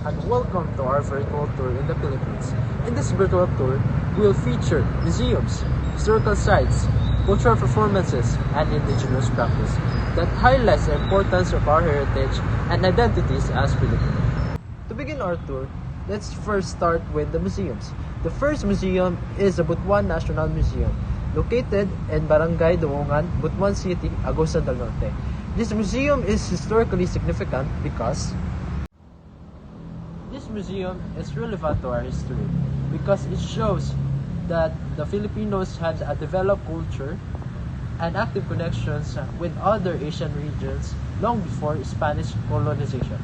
and welcome to our virtual tour in the Philippines. In this virtual tour, we will feature museums, historical sites, cultural performances, and indigenous practice that highlights the importance of our heritage and identities as Filipinos. To begin our tour, let's first start with the museums. The first museum is the Butuan National Museum, located in Barangay Duongan, Butuan City, Agusan del Norte. This museum is historically significant because this museum is relevant to our history because it shows that the Filipinos had a developed culture and active connections with other Asian regions long before Spanish colonization.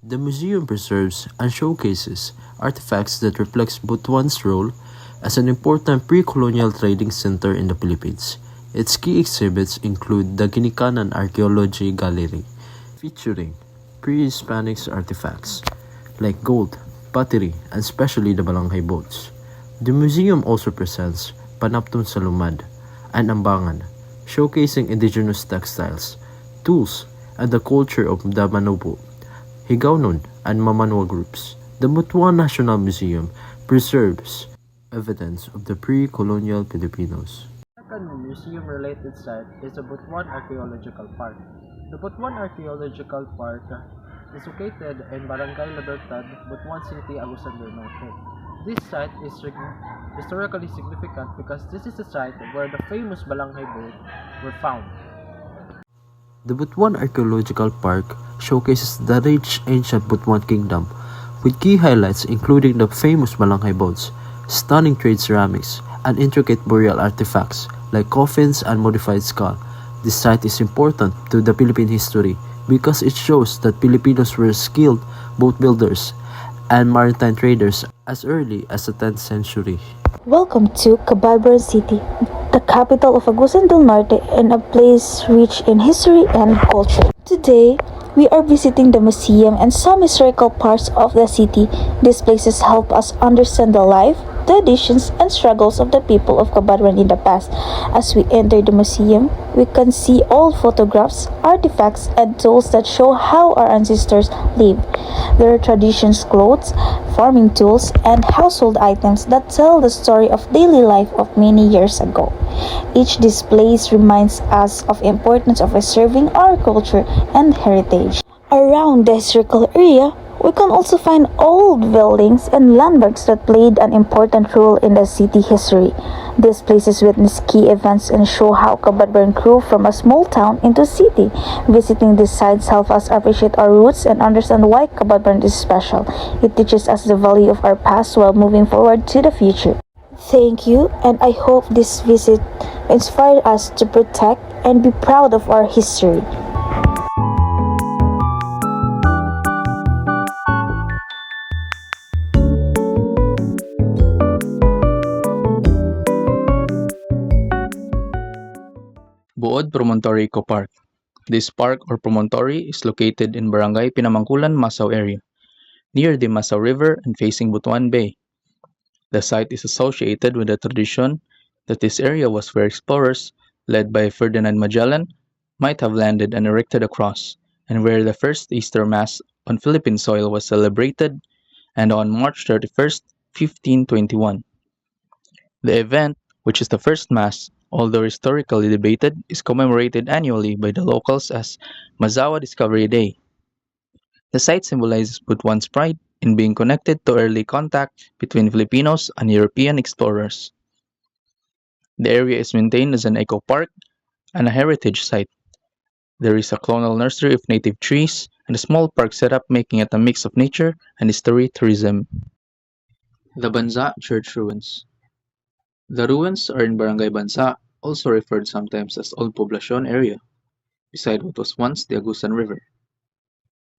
The museum preserves and showcases artifacts that reflects Butuan's role as an important pre-colonial trading center in the Philippines. Its key exhibits include the Ginikanan Archaeology Gallery, featuring pre-Hispanic artifacts like gold, pottery, and especially the Balanghay boats. The museum also presents Panaptun sa Lumad and Ambangan, showcasing indigenous textiles, tools, and the culture of the Manobo, Higaonon, and Mamanwa groups. The Butuan National Museum preserves evidence of the pre-colonial Filipinos. Second museum-related site is the Butuan Archaeological Park. The Butuan Archaeological Park is located in Barangay Libertad, Butuan City, Agusan del Norte. This site is historically significant because this is the site where the famous Balanghay boat were found. The Butuan Archaeological Park showcases the rich ancient Butuan kingdom, with key highlights including the famous Balanghay boats, stunning trade ceramics, and intricate burial artifacts like coffins and modified skull. This site is important to the Philippine history because it shows that Filipinos were skilled boat builders and maritime traders as early as the 10th century. Welcome to Cabalbaran City, the capital of Agusan del Norte and a place rich in history and culture. Today, we are visiting the museum and some historical parts of the city. These places help us understand the life, traditions, and struggles of the people of Cabalbaran in the past. As we enter the museum, we can see old photographs, artifacts, and tools that show how our ancestors lived. There are traditions, clothes, farming tools, and household items that tell the story of daily life of many years ago. Each display reminds us of the importance of preserving our culture and heritage. Around the historical area, we can also find old buildings and landmarks that played an important role in the city history. These places witness key events and show how Cabalbaran grew from a small town into a city. Visiting these sites helps us appreciate our roots and understand why Cabalbaran is special. It teaches us the value of our past while moving forward to the future. Thank you, and I hope this visit inspired us to protect and be proud of our history. Buod Promontory Eco Park. This park or promontory is located in Barangay Pinamangkulan, Masao area, near the Masao River and facing Butuan Bay. The site is associated with the tradition that this area was where explorers, led by Ferdinand Magellan, might have landed and erected a cross, and where the first Easter Mass on Philippine soil was celebrated, and on March 31st, 1521. The event, which is the first Mass, although historically debated, is commemorated annually by the locals as Mazawa Discovery Day. The site symbolizes Butuan's pride in being connected to early contact between Filipinos and European explorers. The area is maintained as an eco park and a heritage site. There is a clonal nursery of native trees and a small park setup, making it a mix of nature and history tourism. The Banza Church Ruins. The ruins are in Barangay Banza, also referred sometimes as Old Poblacion area, beside what was once the Agusan River.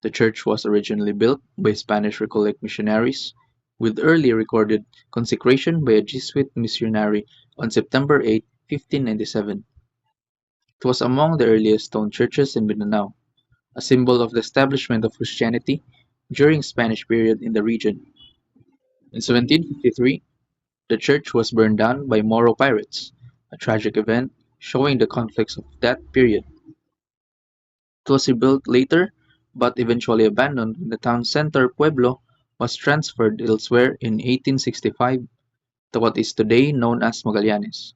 The church was originally built by Spanish Recollect missionaries, with early recorded consecration by a Jesuit missionary on September 8, 1597. It was among the earliest stone churches in Mindanao, a symbol of the establishment of Christianity during Spanish period in the region. In 1753, the church was burned down by Moro pirates, a tragic event showing the conflicts of that period. It was rebuilt later, but eventually abandoned when the town center Pueblo was transferred elsewhere in 1865 to what is today known as Magallanes.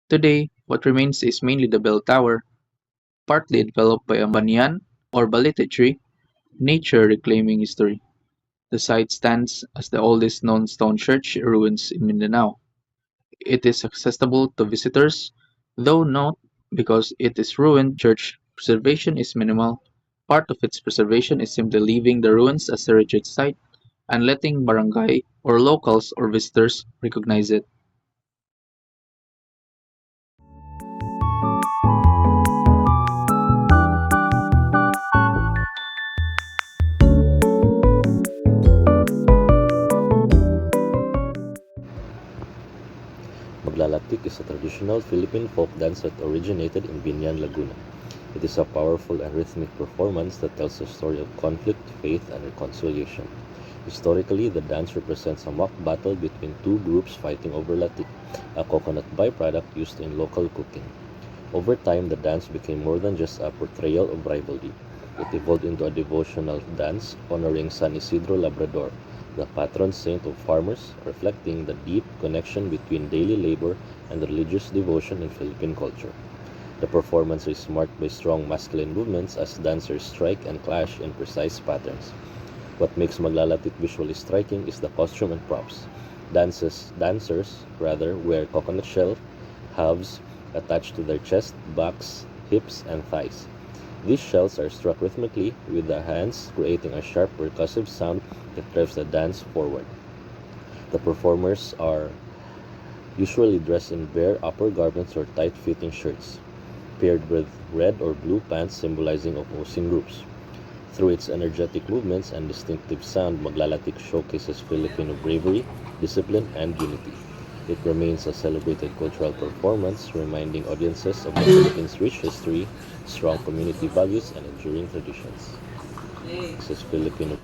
Today, what remains is mainly the bell tower, partly enveloped by a banyan or balete tree, nature reclaiming history. The site stands as the oldest known stone church ruins in Mindanao. It is accessible to visitors, though note because it is ruined church, preservation is minimal. Part of its preservation is simply leaving the ruins as a heritage site and letting barangay or locals or visitors recognize it. Maglalatik is a traditional Philippine folk dance that originated in Binyan, Laguna. It is a powerful and rhythmic performance that tells a story of conflict, faith, and reconciliation. Historically, the dance represents a mock battle between two groups fighting over latik, a coconut byproduct used in local cooking. Over time, the dance became more than just a portrayal of rivalry. It evolved into a devotional dance honoring San Isidro Labrador, the patron saint of farmers, reflecting the deep connection between daily labor and religious devotion in Philippine culture. The performance is marked by strong masculine movements as dancers strike and clash in precise patterns. What makes Maglalatik visually striking is the costume and props. Dancers wear coconut shell halves attached to their chest, backs, hips, and thighs. These shells are struck rhythmically with the hands, creating a sharp percussive sound that drives the dance forward. The performers are usually dressed in bare upper garments or tight-fitting shirts, paired with red or blue pants symbolizing opposing groups. Through its energetic movements and distinctive sound, Maglalatik showcases Filipino bravery, discipline, and unity. It remains a celebrated cultural performance, reminding audiences of the Philippines' rich history, strong community values, and enduring traditions. This is Filipino.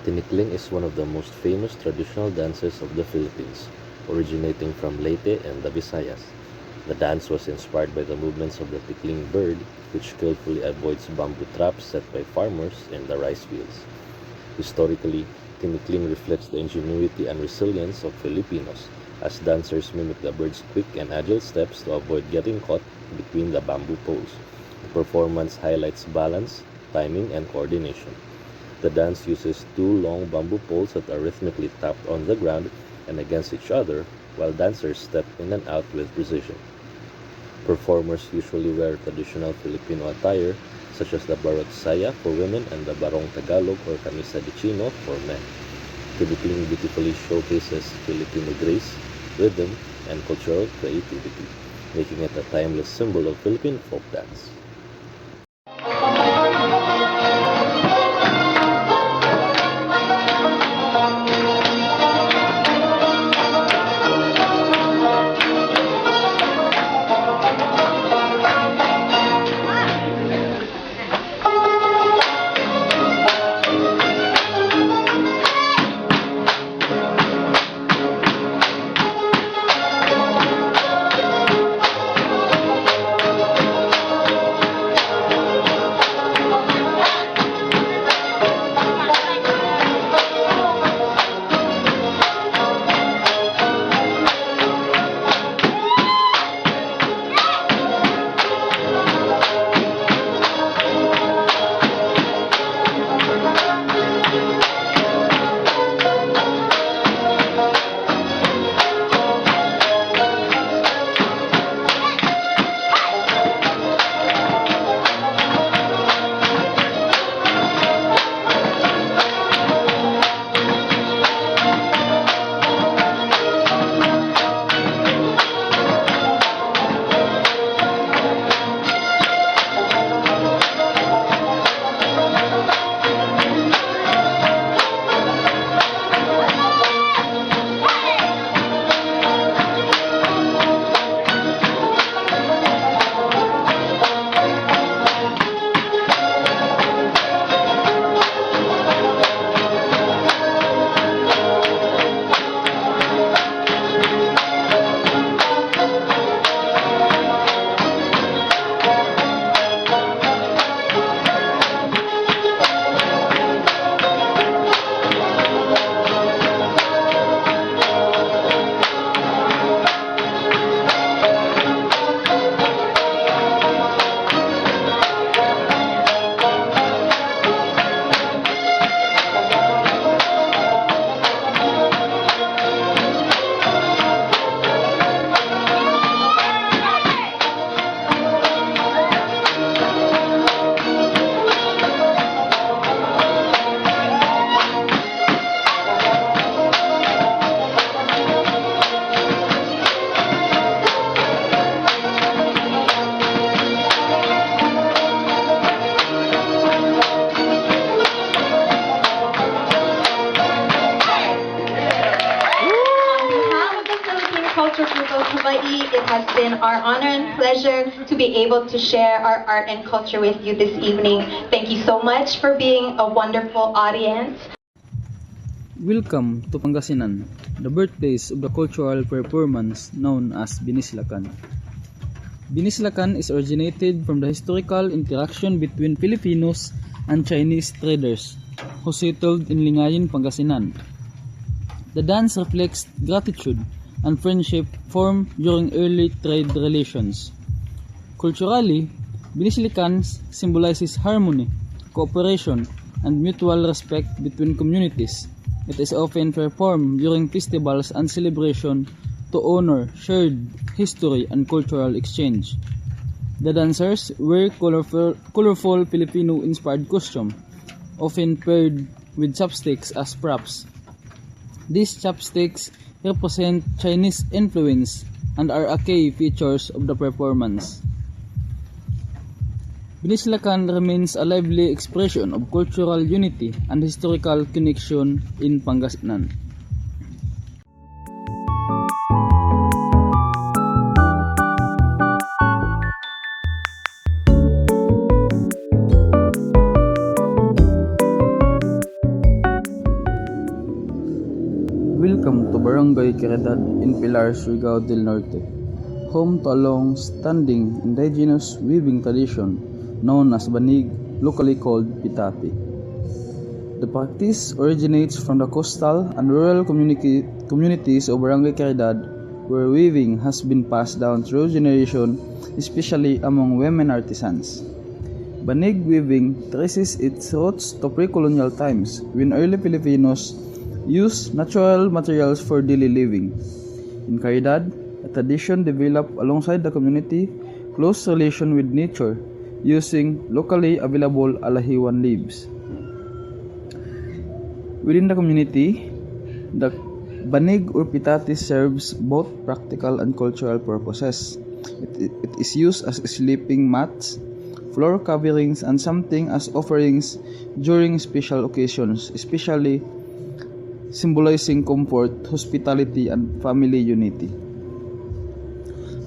Tinikling is one of the most famous traditional dances of the Philippines, originating from Leyte and the Visayas. The dance was inspired by the movements of the tikling bird, which skillfully avoids bamboo traps set by farmers in the rice fields. Historically, tinikling reflects the ingenuity and resilience of Filipinos as dancers mimic the bird's quick and agile steps to avoid getting caught between the bamboo poles. The performance highlights balance, timing, and coordination. The dance uses two long bamboo poles that are rhythmically tapped on the ground and against each other, while dancers step in and out with precision. Performers usually wear traditional Filipino attire such as the barot saya for women and the barong Tagalog or camisa de chino for men. Tinikling beautifully showcases Filipino grace, rhythm, and cultural creativity, making it a timeless symbol of Philippine folk dance. It has been our honor and pleasure to be able to share our art and culture with you this evening. Thank you so much for being a wonderful audience. Welcome to Pangasinan, the birthplace of the cultural performance known as Binislakan. Binislakan is originated from the historical interaction between Filipinos and Chinese traders who settled in Lingayen, Pangasinan. The dance reflects gratitude and friendship formed during early trade relations. Culturally, Binislikan symbolizes harmony, cooperation, and mutual respect between communities. It is often performed during festivals and celebration to honor shared history and cultural exchange. The dancers wear colorful Filipino-inspired costume, often paired with chopsticks as props. These chopsticks represent Chinese influence and are a key features of the performance. Binislakan remains a lively expression of cultural unity and historical connection in Pangasinan. Welcome to Barangay Caridad in Pilar, Surigao del Norte, home to a long-standing indigenous weaving tradition known as banig, locally called pitati. The practice originates from the coastal and rural communities of Barangay Caridad, where weaving has been passed down through generations, especially among women artisans. Banig weaving traces its roots to pre-colonial times, when early Filipinos used natural materials for daily living. In Caridad, a tradition developed alongside the community close relation with nature, using locally available alahiwan leaves. Within the community, the banig or pitatis serves both practical and cultural purposes. It is used as sleeping mats, floor coverings, and something as offerings during special occasions, especially symbolizing comfort, hospitality, and family unity.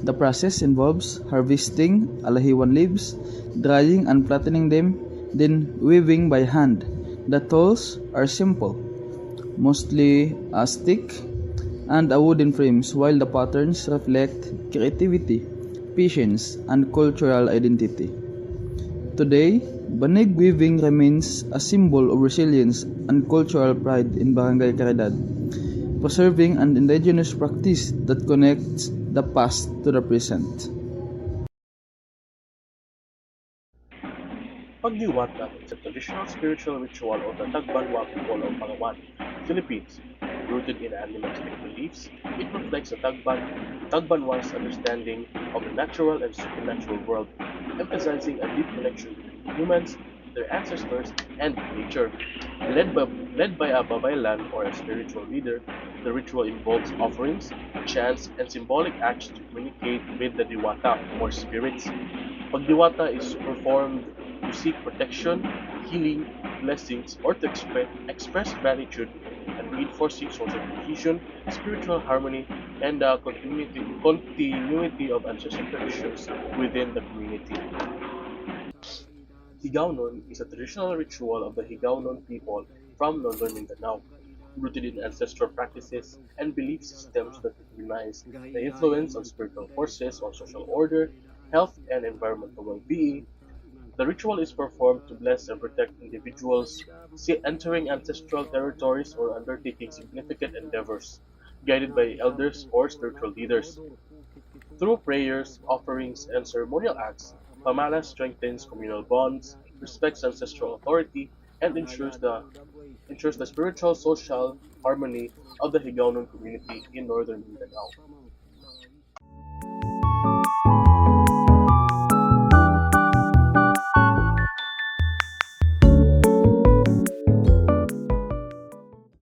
The process involves harvesting alahiwan leaves, drying and flattening them, then weaving by hand. The tools are simple, mostly a stick and a wooden frames, while the patterns reflect creativity, patience, and cultural identity. Today, banig weaving remains a symbol of resilience and cultural pride in Barangay Caridad, preserving an indigenous practice that connects the past to the present. Pagdiwata is a traditional spiritual ritual of the Tagbanwa people of Palawan, Philippines. Rooted in animistic beliefs, it reflects the Tagbanwa's understanding of the natural and supernatural world, emphasizing a deep connection between humans, their ancestors, and nature. Led by a babaylan or a spiritual leader, the ritual involves offerings, chants, and symbolic acts to communicate with the diwata or spirits. Pagdiwata is performed to seek protection, healing, blessings, or to express gratitude and reinforcing social cohesion, spiritual harmony, and the continuity of ancestral traditions within the community. Higaonon is a traditional ritual of the Higaonon people from northern Mindanao, rooted in ancestral practices and belief systems that recognize the influence of spiritual forces on social order, health, and environmental well-being. The ritual is performed to bless and protect individuals entering ancestral territories or undertaking significant endeavors, guided by elders or spiritual leaders. Through prayers, offerings, and ceremonial acts, Pamala strengthens communal bonds, respects ancestral authority, and ensures the spiritual social harmony of the Higaonon community in northern Mindanao.